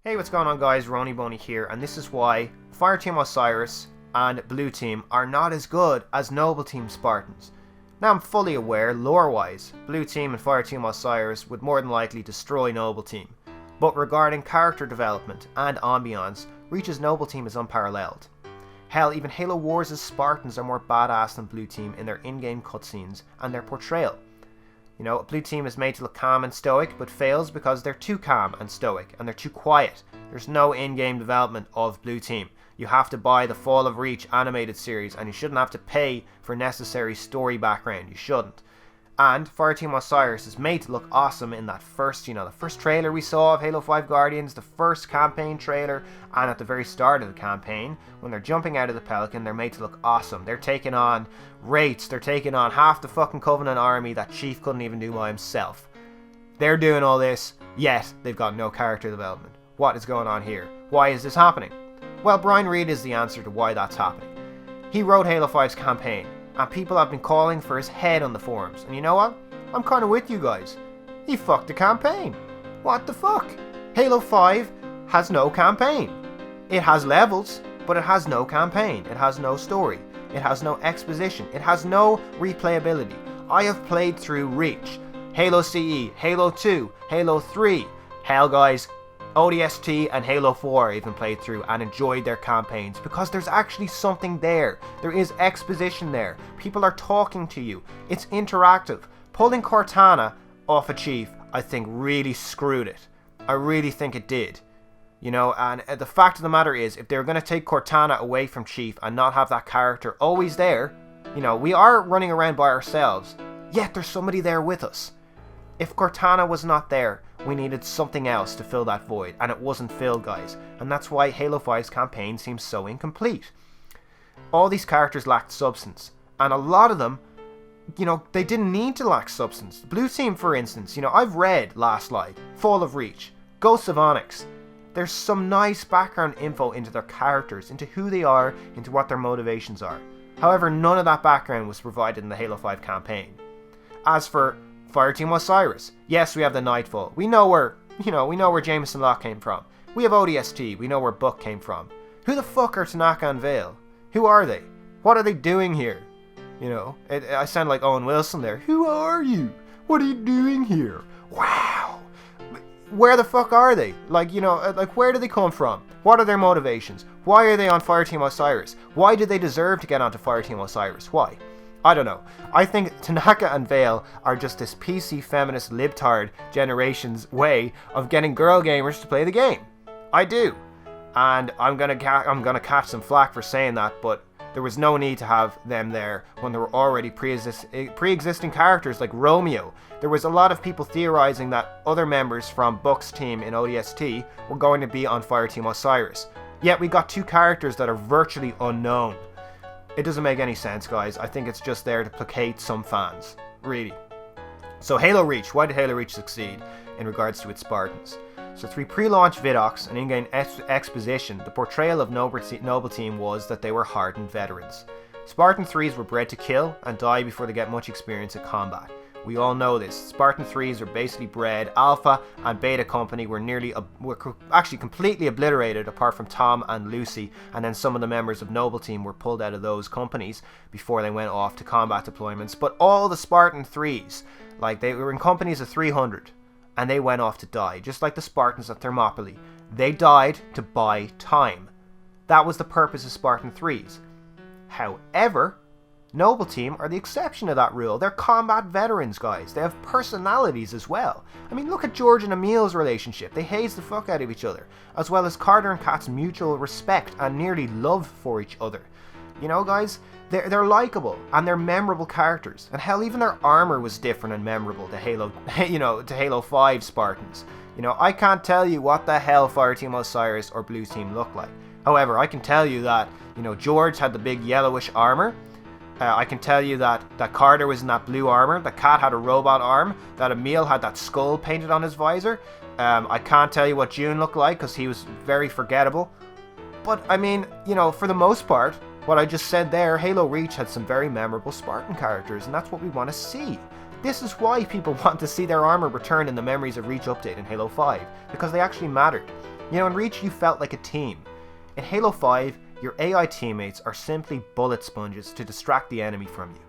Hey, what's going on guys, Rony Boney here, and this is why Fireteam Osiris and Blue Team are not as good as Noble Team Spartans. Now I'm fully aware, lore-wise, Blue Team and Fireteam Osiris would more than likely destroy Noble Team, but regarding character development and ambiance, Reach's Noble Team is unparalleled. Hell, even Halo Wars' Spartans are more badass than Blue Team in their in-game cutscenes and their portrayal. You know, Blue Team is made to look calm and stoic, but fails because they're too calm and stoic, and they're too quiet. There's no in-game development of Blue Team. You have to buy the Fall of Reach animated series, and you shouldn't have to pay for necessary story background. You shouldn't. And Fireteam Osiris is made to look awesome in that first, the first trailer we saw of Halo 5 Guardians, the first campaign trailer, and at the very start of the campaign, when they're jumping out of the Pelican, they're made to look awesome. They're taking on Wraiths, they're taking on half the fucking Covenant army that Chief couldn't even do by himself. They're doing all this, yet they've got no character development. What is going on here? Why is this happening? Well, Brian Reed is the answer to why that's happening. He wrote Halo 5's campaign, and people have been calling for his head on the forums. And you know what? I'm kind of with you guys. He fucked the campaign. What the fuck? Halo 5 has no campaign. It has levels, but it has no campaign. It has no story. It has no exposition. It has no replayability. I have played through Reach, Halo CE, Halo 2, Halo 3. Hell guys, ODST and Halo 4 I even played through and enjoyed their campaigns because there's actually something there. There is exposition there. People are talking to you. It's interactive. Pulling Cortana off a Chief, I think, really screwed it. I really think it did. And the fact of the matter is, if they're going to take Cortana away from Chief and not have that character always there, we are running around by ourselves, yet there's somebody there with us. If Cortana was not there, we needed something else to fill that void, and it wasn't filled, guys. And that's why Halo 5's campaign seems so incomplete. All these characters lacked substance, and a lot of them, they didn't need to lack substance. Blue Team, for instance, I've read Last Light, Fall of Reach, Ghosts of Onyx. There's some nice background info into their characters, into who they are, into what their motivations are. However, none of that background was provided in the Halo 5 campaign. As for Fireteam Osiris, yes, we have the Nightfall. We know where Jameson Locke came from. We have ODST. We know where Buck came from. Who the fuck are Tanaka and Vale? Who are they? What are they doing here? I sound like Owen Wilson there. Who are you? What are you doing here? Wow. Where the fuck are they? Where do they come from? What are their motivations? Why are they on Fireteam Osiris? Why did they deserve to get onto Fireteam Osiris? Why? I don't know. I think Tanaka and Vale are just this PC feminist libtard generation's way of getting girl gamers to play the game. I do. And I'm gonna catch some flack for saying that, but there was no need to have them there when there were already pre-existing characters like Romeo. There was a lot of people theorizing that other members from Buck's team in ODST were going to be on Fireteam Osiris. Yet we got two characters that are virtually unknown. It doesn't make any sense, guys. I think it's just there to placate some fans. Really. So Halo Reach. Why did Halo Reach succeed in regards to its Spartans? So through pre-launch vidocs and in-game exposition, the portrayal of Noble Team was that they were hardened veterans. Spartan 3s were bred to kill and die before they get much experience at combat. We all know this. Spartan 3s are basically bred. Alpha and Beta Company were actually completely obliterated apart from Tom and Lucy, and then some of the members of Noble Team were pulled out of those companies before they went off to combat deployments. But all the Spartan 3s, they were in companies of 300, and they went off to die, just like the Spartans at Thermopylae. They died to buy time. That was the purpose of Spartan 3s. However, Noble Team are the exception to that rule. They're combat veterans, guys. They have personalities as well. I mean, look at George and Emil's relationship. They haze the fuck out of each other, as well as Carter and Kat's mutual respect and nearly love for each other. Guys, they're likable and they're memorable characters. And hell, even their armor was different and memorable to Halo 5 Spartans. I can't tell you what the hell Fireteam Osiris or Blue Team look like. However, I can tell you that, George had the big yellowish armor. I can tell you that Carter was in that blue armor, that Kat had a robot arm, that Emil had that skull painted on his visor. I can't tell you what June looked like because he was very forgettable. But, I mean, for the most part, what I just said there, Halo Reach had some very memorable Spartan characters, and that's what we want to see. This is why people want to see their armor return in the Memories of Reach update in Halo 5, because they actually mattered. You know, in Reach you felt like a team. In Halo 5, your AI teammates are simply bullet sponges to distract the enemy from you.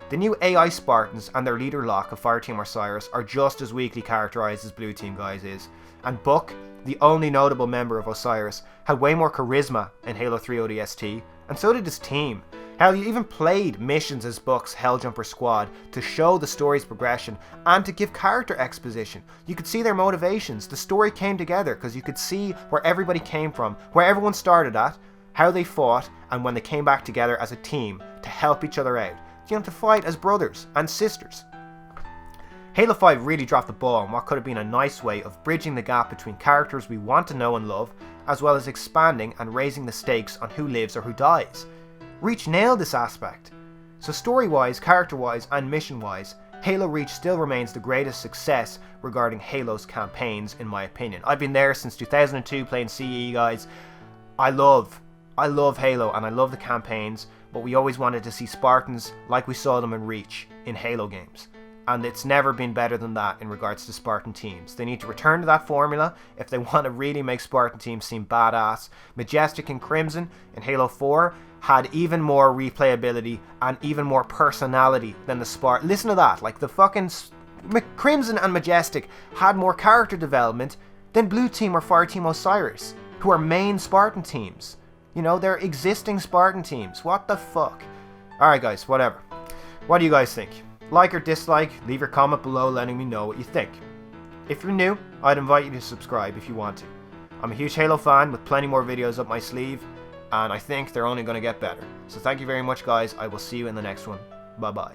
The new AI Spartans and their leader Locke of Fireteam Osiris are just as weakly characterised as Blue Team guys is, and Buck, the only notable member of Osiris, had way more charisma in Halo 3 ODST, and so did his team. Hell, you even played missions as Buck's Helljumper squad to show the story's progression and to give character exposition. You could see their motivations. The story came together because you could see where everybody came from, where everyone started at, how they fought, and when they came back together as a team to help each other out. You know, to fight as brothers and sisters. Halo 5 really dropped the ball on what could have been a nice way of bridging the gap between characters we want to know and love, as well as expanding and raising the stakes on who lives or who dies. Reach nailed this aspect. So story-wise, character-wise, and mission-wise, Halo Reach still remains the greatest success regarding Halo's campaigns, in my opinion. I've been there since 2002 playing CE, guys. I love Halo and I love the campaigns, but we always wanted to see Spartans like we saw them in Reach in Halo games. And it's never been better than that in regards to Spartan teams. They need to return to that formula if they want to really make Spartan teams seem badass. Majestic and Crimson in Halo 4 had even more replayability and even more personality than the Spartan. Listen to that, like the fucking Crimson and Majestic had more character development than Blue Team or Fireteam Osiris, who are main Spartan teams. You know, they're existing Spartan teams. What the fuck? Alright guys, whatever. What do you guys think? Like or dislike, leave your comment below letting me know what you think. If you're new, I'd invite you to subscribe if you want to. I'm a huge Halo fan with plenty more videos up my sleeve, and I think they're only going to get better. So thank you very much guys, I will see you in the next one. Bye bye.